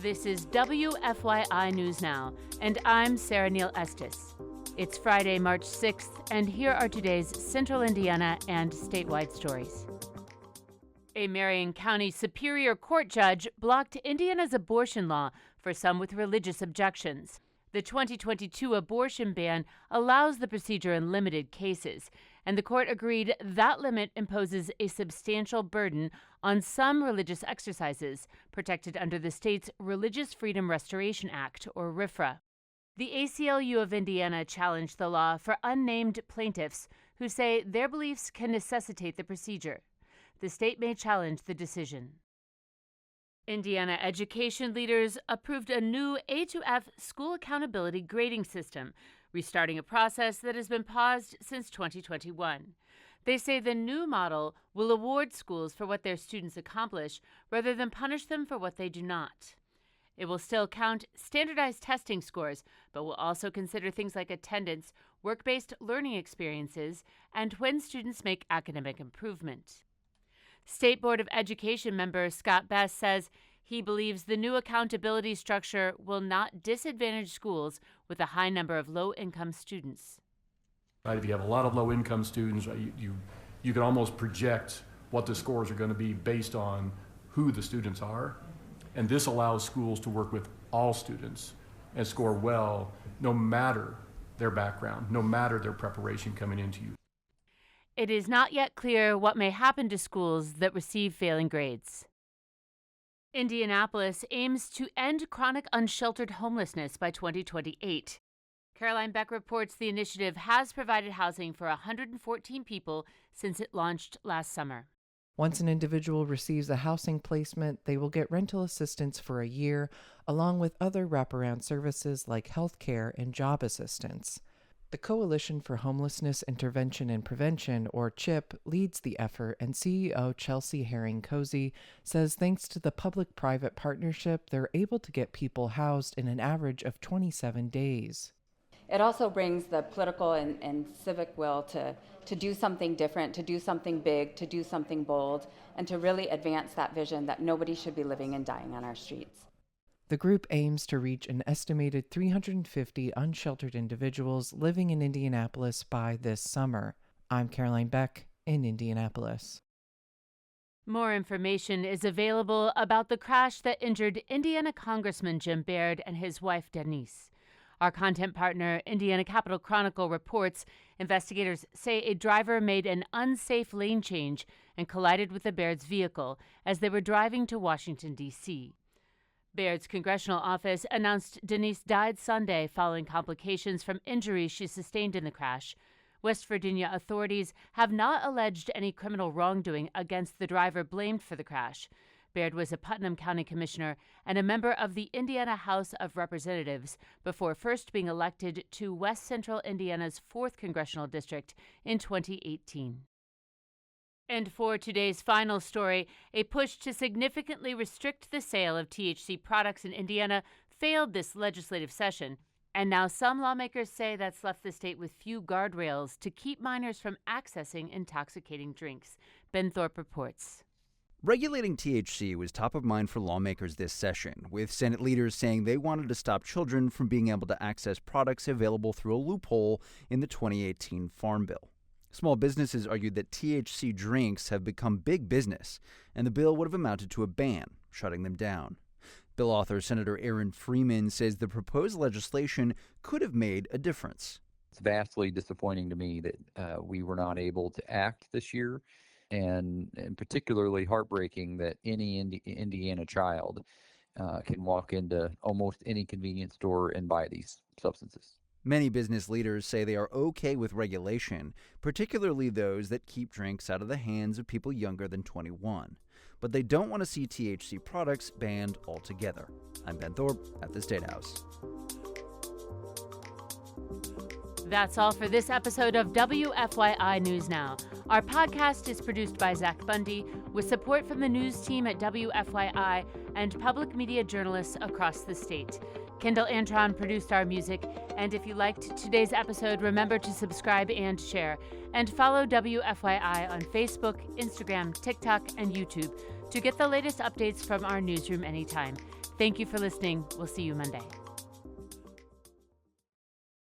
This is WFYI News Now, and I'm Sarah Neal Estes. It's Friday, March 6th, and here are today's Central Indiana and statewide stories. A Marion County Superior Court judge blocked Indiana's abortion law for some with religious objections. The 2022 abortion ban allows the procedure in limited cases, and the court agreed that limit imposes a substantial burden on some religious exercises protected under the state's Religious Freedom Restoration Act, or RFRA. The ACLU of Indiana challenged the law for unnamed plaintiffs who say their beliefs can necessitate the procedure. The state may challenge the decision. Indiana education leaders approved a new A2F school accountability grading system, restarting a process that has been paused since 2021. They say the new model will award schools for what their students accomplish rather than punish them for what they do not. It will still count standardized testing scores, but will also consider things like attendance, work-based learning experiences, and when students make academic improvement. State Board of Education member Scott Best says he believes the new accountability structure will not disadvantage schools with a high number of low-income students. If you have a lot of low-income students, you can almost project what the scores are going to be based on who the students are. And this allows schools to work with all students and score well, no matter their background, no matter their preparation coming into you. It is not yet clear what may happen to schools that receive failing grades. Indianapolis aims to end chronic unsheltered homelessness by 2028. Caroline Beck reports the initiative has provided housing for 114 people since it launched last summer. Once an individual receives a housing placement, they will get rental assistance for a year, along with other wraparound services like health care and job assistance. The Coalition for Homelessness Intervention and Prevention, or CHIP, leads the effort, and CEO Chelsea Herring-Cozy says thanks to the public-private partnership, they're able to get people housed in an average of 27 days. It also brings the political and civic will to do something different, to do something big, to do something bold, and to really advance that vision that nobody should be living and dying on our streets. The group aims to reach an estimated 350 unsheltered individuals living in Indianapolis by this summer. I'm Caroline Beck in Indianapolis. More information is available about the crash that injured Indiana Congressman Jim Baird and his wife Danise. Our content partner, Indiana Capitol Chronicle, reports investigators say a driver made an unsafe lane change and collided with the Baird's vehicle as they were driving to Washington, D.C. Baird's congressional office announced Danise died Sunday following complications from injuries she sustained in the crash. West Virginia authorities have not alleged any criminal wrongdoing against the driver blamed for the crash. Baird was a Putnam County Commissioner and a member of the Indiana House of Representatives before first being elected to West Central Indiana's 4th Congressional District in 2018. And for today's final story, a push to significantly restrict the sale of THC products in Indiana failed this legislative session. And now some lawmakers say that's left the state with few guardrails to keep minors from accessing intoxicating drinks. Ben Thorpe reports. Regulating THC was top of mind for lawmakers this session, with Senate leaders saying they wanted to stop children from being able to access products available through a loophole in the 2018 Farm Bill. Small businesses argued that THC drinks have become big business, and the bill would have amounted to a ban, shutting them down. Bill author Senator Aaron Freeman says the proposed legislation could have made a difference. It's vastly disappointing to me that we were not able to act this year, and particularly heartbreaking that any Indiana child can walk into almost any convenience store and buy these substances. Many business leaders say they are okay with regulation, particularly those that keep drinks out of the hands of people younger than 21. But they don't want to see THC products banned altogether. I'm Ben Thorpe at the State House. That's all for this episode of WFYI News Now. Our podcast is produced by Zach Bundy with support from the news team at WFYI and public media journalists across the state. Kendall Antron produced our music, and if you liked today's episode, remember to subscribe and share, and follow WFYI on Facebook, Instagram, TikTok, and YouTube to get the latest updates from our newsroom anytime. Thank you for listening. We'll see you Monday.